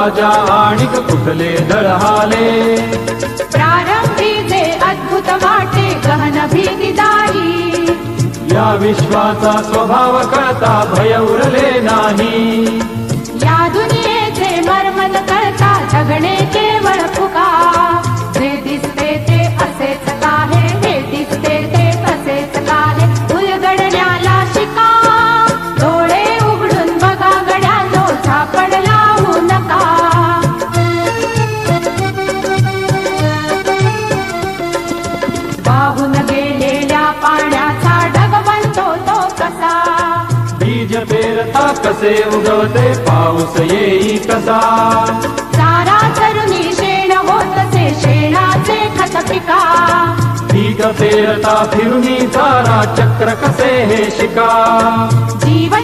राजा आणिक कुठले दळहाले. प्रारंभी जे अद्भुत वाटे गहन भीतीदायी, या विश्वाचा स्वभाव कळता भय उरले नाही. या दुनियेचे मर्म न कळता जगणे केवळ फुका. जे दिसते ते असेच काहे, हे दिसते ते असेच काहे, उलगडण्याला शिका. डोळे उघडून बघा गड्यानो, झापड लावू नका. वाहून गेलेल्या पाण्याचा ढग बनतो तो कसा. बीज पेरता कसे उगवते पाऊस येई कसा. चारा चरुणी शेण होतसे शेणाचे खत पिका. पीक पेरता फिरुनी चारा चक्र कसे हे शिका. जीव